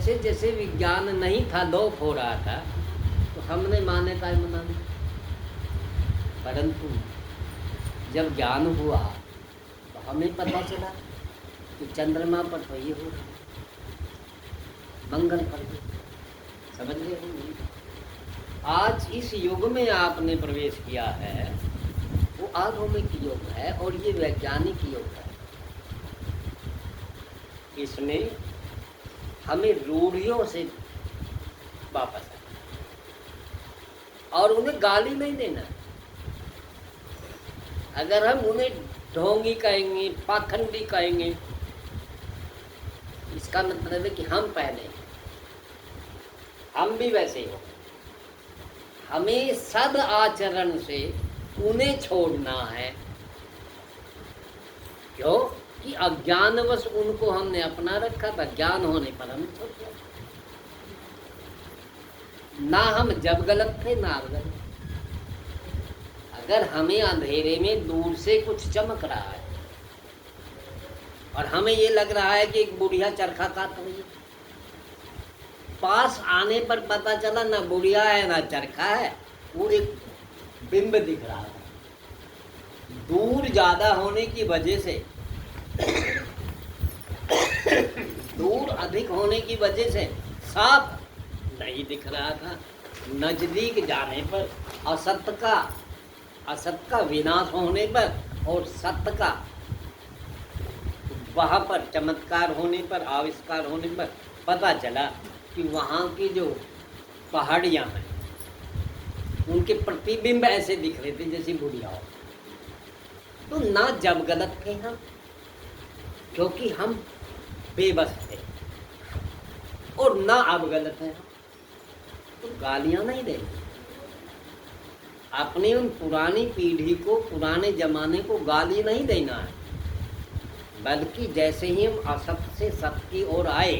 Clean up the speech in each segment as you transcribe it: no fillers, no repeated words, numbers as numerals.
जैसे जैसे विज्ञान नहीं था, लोप हो रहा था, तो हमने मान्यताएं बना ली। परंतु जब ज्ञान हुआ तो हमें पता चला कि चंद्रमा पर तो ये हो रहा, मंगल पर भी। समझ रहे हैं? आज इस युग में आपने प्रवेश किया है, वो आधुनिक युग है और ये वैज्ञानिक युग है। इसने हमें रूढ़ियों से वापस और उन्हें गाली नहीं देना। अगर हम उन्हें ढोंगी कहेंगे, पाखंडी कहेंगे, इसका मतलब है कि हम पहले, हम भी वैसे हो। हमें सद आचरण से उन्हें छोड़ना है। क्यों? कि अज्ञानवश उनको हमने अपना रखा था, ज्ञान होने पर हम छोड़ दिया। ना हम जब गलत थे ना अब गलत। अगर हमें अंधेरे में दूर से कुछ चमक रहा है और हमें ये लग रहा है कि एक बुढ़िया चरखा काट रही है, पास आने पर पता चला ना बुढ़िया है ना चरखा है, वो एक बिंब दिख रहा है। दूर ज्यादा होने की वजह से, दूर अधिक होने की वजह से साफ नहीं दिख रहा था। नजदीक जाने पर असत का विनाश होने पर और सत्य का वहाँ पर चमत्कार होने पर, आविष्कार होने पर पता चला कि वहाँ की जो पहाड़ियाँ हैं उनके प्रतिबिंब ऐसे दिख रहे थे जैसे बुढ़िया हो। तो ना जब गलत थे हम, क्योंकि हम बेबस थे, और ना अब गलत है। तो गालियां नहीं देनी। अपनी उन पुरानी पीढ़ी को, पुराने जमाने को गाली नहीं देना है, बल्कि जैसे ही हम असत से सत्य की ओर आए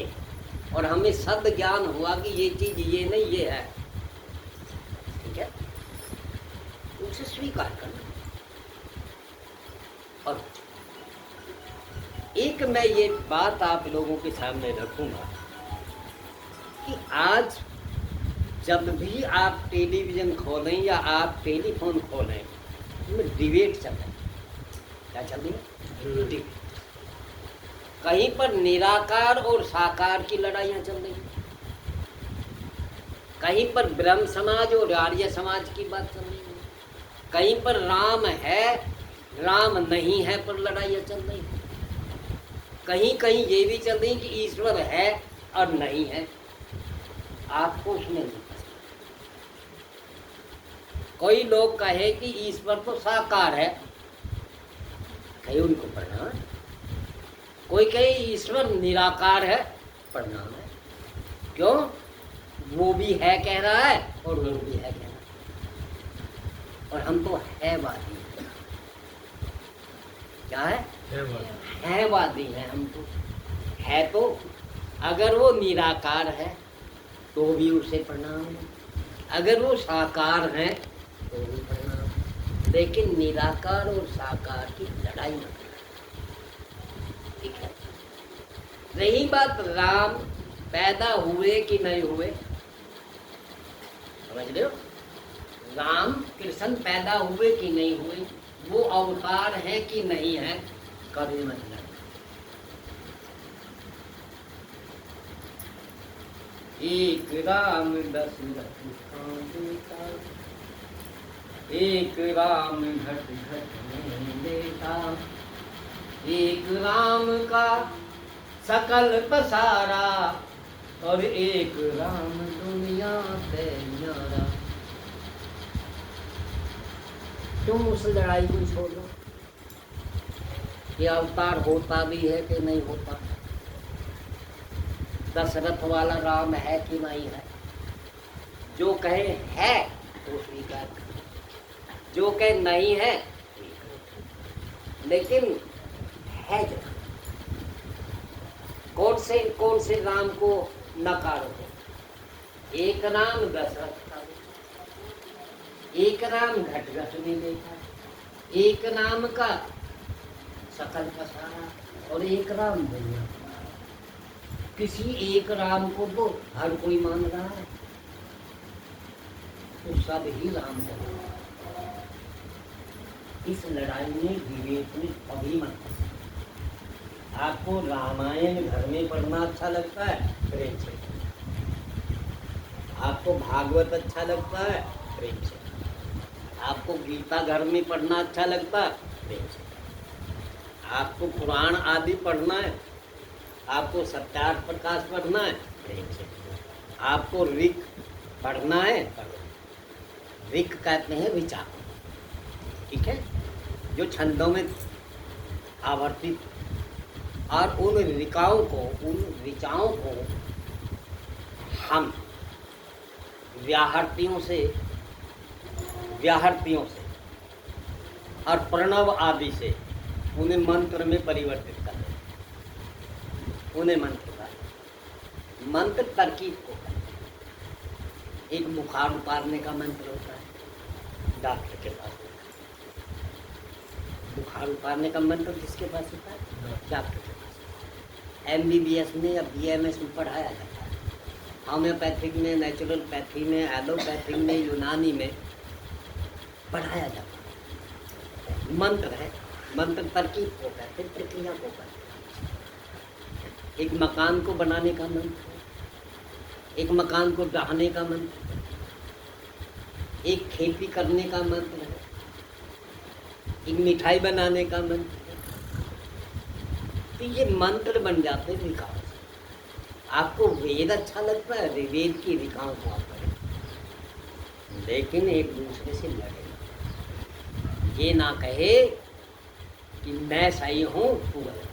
और हमें सद ज्ञान हुआ कि ये चीज ये नहीं ये है, ठीक है, उसे स्वीकार करना। और एक मैं ये बात आप लोगों के सामने रखूंगा कि आज जब भी आप टेलीविजन खोलें या आप टेलीफोन खोलें, उसमें डिबेट चल रही है। क्या चल रही है? डिबेट। कहीं पर निराकार और साकार की लड़ाइयाँ चल रही हैं, कहीं पर ब्रह्म समाज और आर्य समाज की बात चल रही है, कहीं पर राम है राम नहीं है पर लड़ाइयाँ चल रही हैं, कहीं कहीं ये भी चल रही कि ईश्वर है और नहीं है। आपको उसमें नहीं पता। कोई लोग कहे कि ईश्वर तो साकार है, कहे उनको प्रणाम। कोई कहे ईश्वर निराकार है, प्रणाम है। क्यों? वो भी है कह रहा है और वो भी है कह रहा है, और हम तो है वादी। क्या है वादी है हम तो। है तो अगर वो निराकार है तो भी उसे प्रणाम है, अगर वो साकार है तो भी प्रणाम। लेकिन निराकार और साकार की लड़ाई न करना, ठीक है। रही बात राम पैदा हुए कि नहीं हुए, समझ रहे हो? राम कृष्ण पैदा हुए कि नहीं हुए, वो अवतार है कि नहीं है, कभी मत लड़ना। एक राम दशरथ का बेटा, एक राम घट घट में लेटा, एक राम का सकल पसारा, और एक राम दुनिया पे न्यारा। तुम उस लड़ाई को छोड़ दो कि अवतार होता भी है कि नहीं होता, दशरथ वाला राम है कि नहीं है। जो कहे है तो स्वीकार कर, जो कहे नहीं है, लेकिन है जो। कौन से राम को नकारो? एक राम दशरथ का, एक राम घट घट में देखा, एक राम का सकल पसारा, और एक राम दुनिया। किसी एक राम को तो हर कोई मान रहा है, तो सब ही राम को मान रहा है। इस लड़ाई में विवेक में कभी मत। आपको रामायण घर में पढ़ना अच्छा लगता है, प्रेम से। आपको भागवत अच्छा लगता है, प्रेम से। आपको गीता घर में पढ़ना अच्छा लगता है, प्रेम से। आपको पुराण आदि पढ़ना है, आपको सत्यार्थ प्रकाश पढ़ना है, प्रेम से। आपको ऋक पढ़ना है, पढ़ो। ऋक कहते हैं विचार, ठीक है, जो छंदों में आवर्तित, और उन ऋचाओं को, उन ऋचाओं को हम व्याहृतियों से और प्रणव आदि से उन्हें मंत्र में परिवर्तित कर दें। उन्हें मंत्र तरकीब को करें। एक बुखार उतारने का मंत्र होता है, डॉक्टर के पास होता है। बुखार उतारने का मंत्र किसके पास होता है? डॉक्टर के पास। MBBS में या BMS में पढ़ाया जाता है। होम्योपैथिक में, नेचुरलपैथी में, एलोपैथिक में, यूनानी में पढ़ाया जाता है। मंत्र है, मंत्र तरकीब को कहते, प्रक्रिया को कहते। एक मकान को बनाने का मंत्र है, एक मकान को ढाहने का मंत्र है, एक खेती करने का मंत्र है, एक मिठाई बनाने का मंत्र है। तो ये मंत्र बन जाते हैं विकास। आपको वेद अच्छा लगता है, वेद की विकास को आप करें, लेकिन एक दूसरे से लड़े। ये ना कहे कि मैं सही हूँ तू गलत।